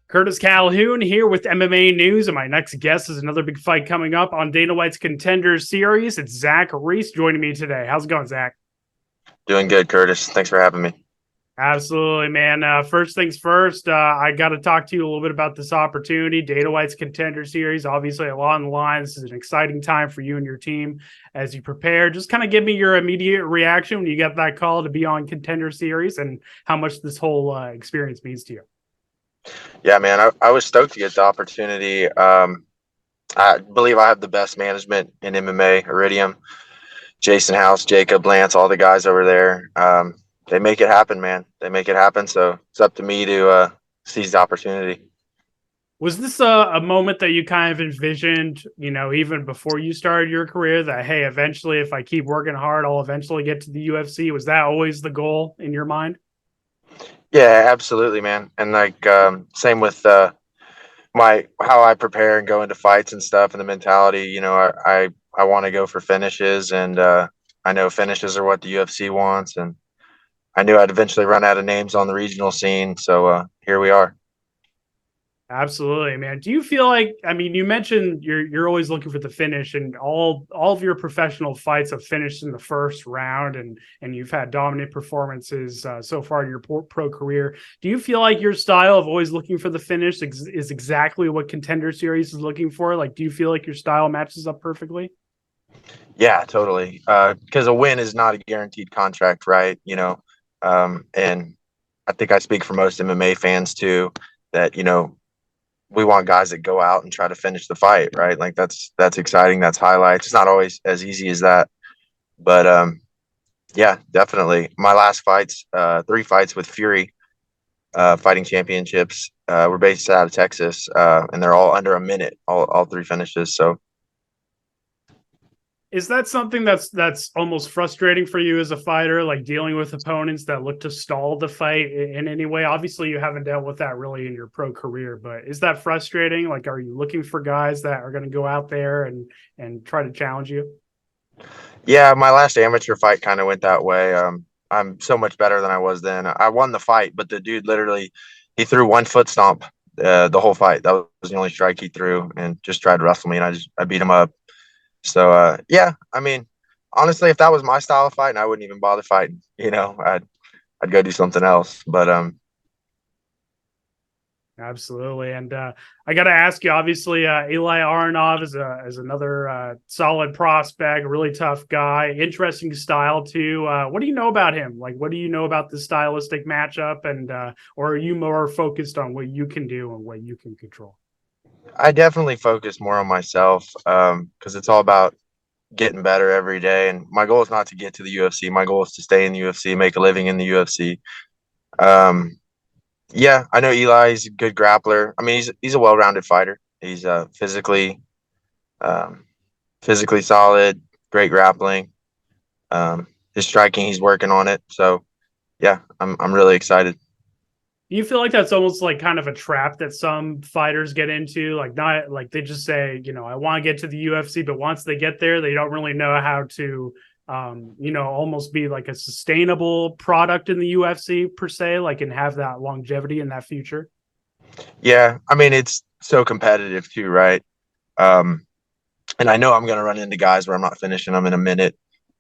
Curtis Calhoun here with MMA News, and my next guest is another big fight coming up on Dana White's Contender series. It's Zach Reese joining me today. How's it going, Zach? Doing good, Curtis. Thanks for having me. Absolutely, man. First things first, I got to talk to you a little bit about this opportunity. Dana White's Contender series, obviously a lot on the line. This is an exciting time for you and your team as you prepare. Just kind of give me your immediate reaction when you get that call to be on Contender series and how much this whole experience means to you. Yeah, man, I was stoked to get the opportunity. I believe I have the best management in MMA, Iridium, Jason House, Jacob, Lance, all the guys over there. They make it happen, man. They make it happen. So it's up to me to seize the opportunity. Was this a moment that you kind of envisioned, even before you started your career that, hey, eventually, if I keep working hard, I'll eventually get to the UFC? Was that always the goal in your mind? Yeah, absolutely, man. And same with my how I prepare and go into fights and stuff, and the mentality. I want to go for finishes, and I know finishes are what the UFC wants, and I knew I'd eventually run out of names on the regional scene. So here we are. Absolutely, man. Do you feel like, I mean, you mentioned you're always looking for the finish, and all of your professional fights have finished in the first round, and you've had dominant performances so far in your pro career. Do you feel like your style of always looking for the finish is exactly what Contender Series is looking for? Like, do you feel like your style matches up perfectly? Yeah, totally. Because a win is not a guaranteed contract, right? And I think I speak for most MMA fans too, that we want guys that go out and try to finish the fight, right? Like that's exciting. That's highlights. It's not always as easy as that, but yeah, definitely. My last fights, 3 fights with Fury, fighting championships, were based out of Texas, and they're all under a minute. All 3 finishes. So Is that something that's almost frustrating for you as a fighter, like dealing with opponents that look to stall the fight in any way? Obviously, you haven't dealt with that really in your pro career, but is that frustrating? Like, are you looking for guys that are going to go out there and try to challenge you? yeah, my last amateur fight kind of went that way. I'm so much better than I was then. I won the fight, but the dude literally he threw one foot stomp the whole fight. That was the only strike he threw, and just tried to wrestle me, and I beat him up. So yeah, I mean, honestly, if that was my style of fighting, I wouldn't even bother fighting. I'd go do something else. But Absolutely, and I got to ask you. Obviously, Eli Aronov is another solid prospect, really tough guy, interesting style too. What do you know about him? Like, what do you know about the stylistic matchup, and or are you more focused on what you can do and what you can control? I definitely focus more on myself because it's all about getting better every day. And my goal is not to get to the UFC. My goal is to stay in the UFC, make a living in the UFC. Um, yeah, I know Eli's a good grappler. I mean, he's a well-rounded fighter. He's um, physically solid, great grappling. His striking, he's working on it. So yeah, I'm really excited. Do you feel like that's almost like kind of a trap that some fighters get into? Like, not like they just say, I want to get to the UFC, but once they get there, they don't really know how to, almost be like a sustainable product in the UFC per se, like, and have that longevity in that future. Yeah, I mean it's so competitive too, right? Um, and I know I'm gonna run into guys where I'm not finishing them in a minute,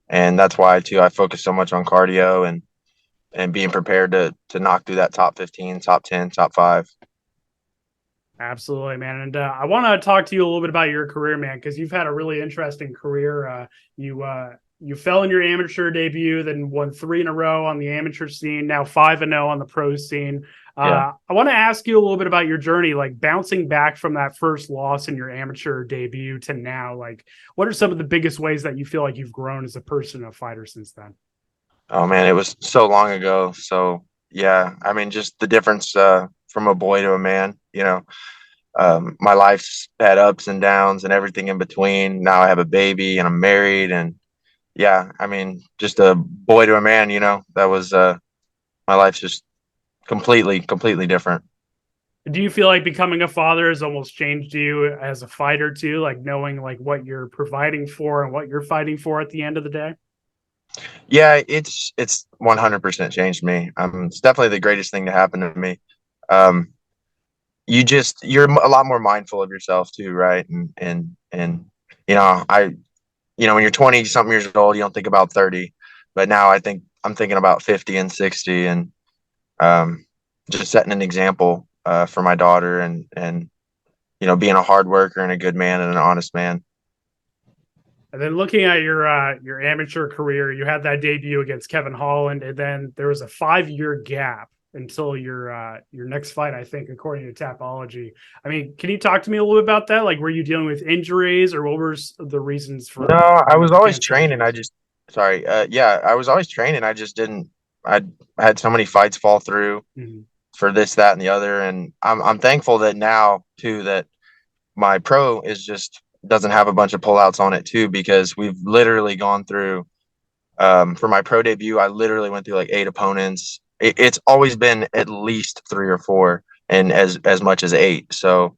and that's why too I focus so much on cardio and being prepared to knock through that top 15, top 10, top 5. Absolutely, man. And I want to talk to you a little bit about your career, man, because you've had a really interesting career. You fell in your amateur debut, then won 3 in a row on the amateur scene, now 5-0 on the pro scene. Yeah. I want to ask you a little bit about your journey, like bouncing back from that first loss in your amateur debut to now. Like, what are some of the biggest ways that you feel like you've grown as a person, a fighter since then? Oh man, it was so long ago. So yeah, I mean just the difference from a boy to a man, my life's had ups and downs and everything in between. Now I have a baby and I'm married, and yeah, I mean just a boy to a man, that was my life's just completely different. Do you feel like becoming a father has almost changed you as a fighter too, like knowing like what you're providing for and what you're fighting for at the end of the day? Yeah, it's 100% changed me. It's definitely the greatest thing to happen to me. Um, you're a lot more mindful of yourself too, right? And you know, when you're 20 something years old, you don't think about 30, but now I'm thinking about 50 and 60, and um, just setting an example for my daughter, and being a hard worker and a good man and an honest man. And then looking at your amateur career, you had that debut against Kevin Holland, and then there was a 5-year gap until your next fight, I think, according to Tapology. I mean, can you talk to me a little bit about that? Like, were you dealing with injuries, or what were the reasons No, for I was the always training. cancellations? Sorry. Yeah, I was always training. I just didn't, I had so many fights fall through Mhm. for this, that, and the other. And I'm thankful that now too, that my pro is just doesn't have a bunch of pullouts on it too, because we've literally gone through, for my pro debut, I literally went through like 8 opponents. It's always been at least 3 or 4 and as much as 8. So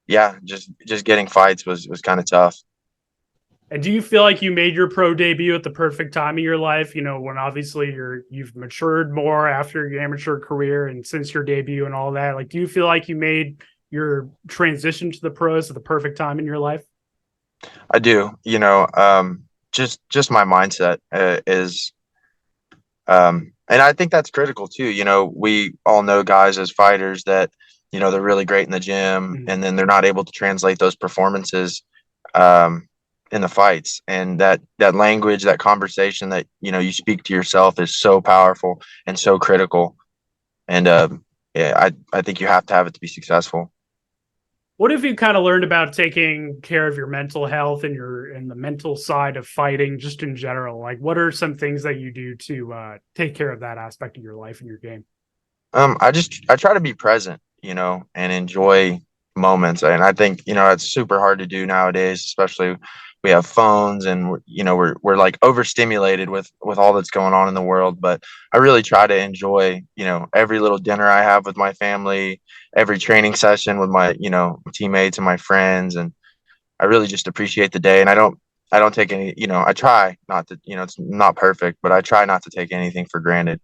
yeah, just getting fights was kind of tough. And do you feel like you made your pro debut at the perfect time of your life? You know, when obviously you've matured more after your amateur career and since your debut and all that. Like, do you feel like you made your transition to the pros at the perfect time in your life? I do, just my mindset is, and I think that's critical too. We all know guys as fighters that, they're really great in the gym, Mhm. and then they're not able to translate those performances um, in the fights. And that language, that conversation that, you speak to yourself is so powerful and so critical. And yeah, I think you have to have it to be successful. What have you kind of learned about taking care of your mental health and the mental side of fighting just in general? Like, what are some things that you do to take care of that aspect of your life and your game? I try to be present, and enjoy moments. And I think, it's super hard to do nowadays, especially we have phones, and we're like overstimulated with all that's going on in the world. But I really try to enjoy, every little dinner I have with my family, every training session with my, teammates and my friends. And I really just appreciate the day. And I don't take any, I try not to, it's not perfect, but I try not to take anything for granted.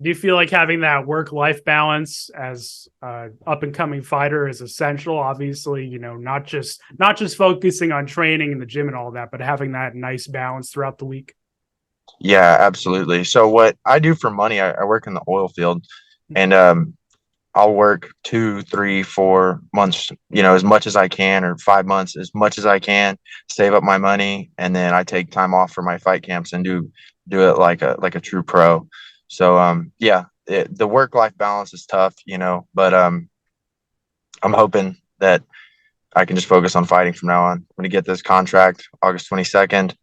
Do you feel like having that work life balance as up and coming fighter is essential? Obviously, not just focusing on training in the gym and all that, but having that nice balance throughout the week. Yeah, absolutely. So what I do for money, I work in the oil field, and I'll work 2, 3, 4 months, as much as I can, or 5 months, as much as I can, save up my money, and then I take time off for my fight camps and do it like a true pro. So yeah, the work life balance is tough, but I'm hoping that I can just focus on fighting from now on. I'm gonna get this contract August 22nd,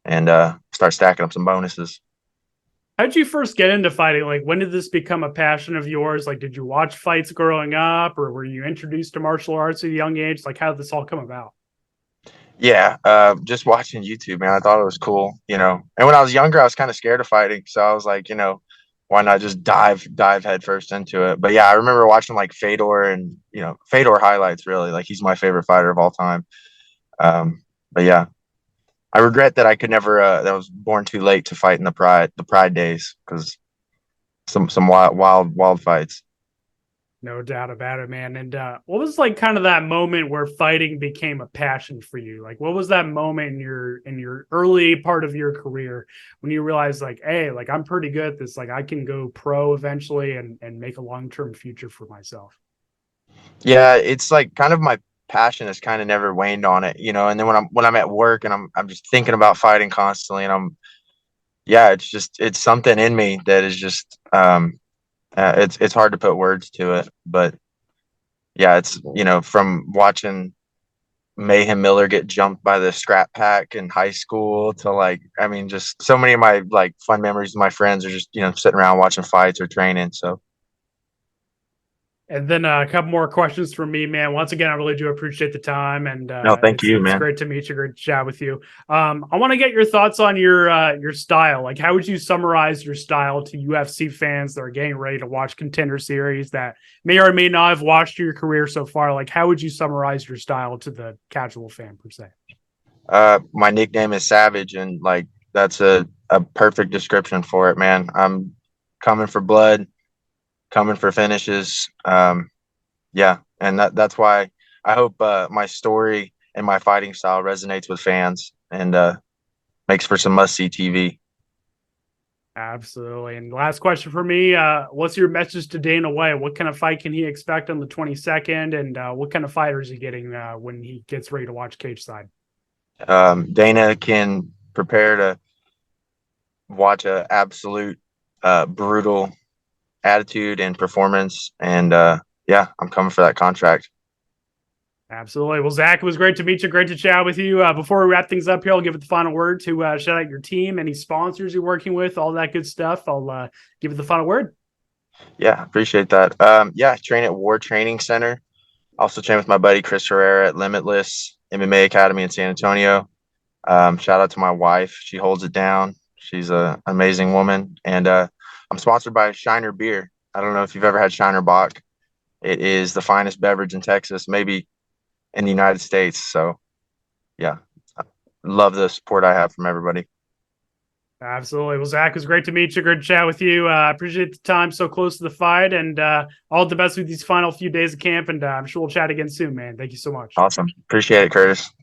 and start stacking up some bonuses. How did you first get into fighting? Like, when did this become a passion of yours? Like, did you watch fights growing up, or were you introduced to martial arts at a young age? Like, how did this all come about? Yeah, just watching YouTube, man. I thought it was cool, And when I was younger, I was kind of scared of fighting, so I was like, why not just dive headfirst into it? But yeah, I remember watching like Fedor, and Fedor highlights, really. Like, he's my favorite fighter of all time. Um, but yeah, I regret that I could never. That I was born too late to fight in the Pride days, because some wild fights. No doubt about it, man. And what was like kind of that moment where fighting became a passion for you? Like, what was that moment in your early part of your career when you realized, like, hey, like I'm pretty good at this. Like, I can go pro eventually and make a long term future for myself. Yeah, it's like kind of my passion has kind of never waned on it, And then when I'm at work, and I'm just thinking about fighting constantly, and yeah, it's something in me that is just it's hard to put words to it. But yeah, it's from watching Mayhem Miller get jumped by the scrap pack in high school to, like, I mean, just so many of my like fun memories with my friends are just sitting around watching fights or training. So And then a couple more questions from me, man. Once again, I really do appreciate the time, and no, thank it's you, it's man. great to meet you, great to chat with you. I want to get your thoughts on your style. Like, how would you summarize your style to UFC fans that are getting ready to watch Contender series that may or may not have watched your career so far? Like, how would you summarize your style to the casual fan per se? My nickname is Savage, and like that's a perfect description for it, man. I'm coming for blood, coming for finishes. Yeah, and that's why I hope my story and my fighting style resonates with fans and makes for some must see TV. Absolutely. And last question for me, what's your message to Dana White? What kind of fight can he expect on the 22nd? And what kind of fighter is he getting when he gets ready to watch cage side? Dana can prepare to watch a absolute brutal attitude and performance, and yeah, I'm coming for that contract. Absolutely. Well, Zach, it was great to meet you. Great to chat with you. Before we wrap things up here, I'll give it the final word to shout out your team, any sponsors you're working with, all that good stuff. I'll give it the final word. Yeah, appreciate that. Yeah, I train at War Training Center. Also train with my buddy Chris Herrera at Limitless MMA Academy in San Antonio. Shout out to my wife. She holds it down. She's an amazing woman. And I'm sponsored by Shiner Beer. I don't know if you've ever had Shiner Bock. It is the finest beverage in Texas, maybe in the United States. So, yeah, I love the support I have from everybody. Absolutely. Well, Zach, it was great to meet you. Great to chat with you. I appreciate the time so close to the fight, and all the best with these final few days of camp. And I'm sure we'll chat again soon, man. Thank you so much. Awesome. Appreciate it, Curtis.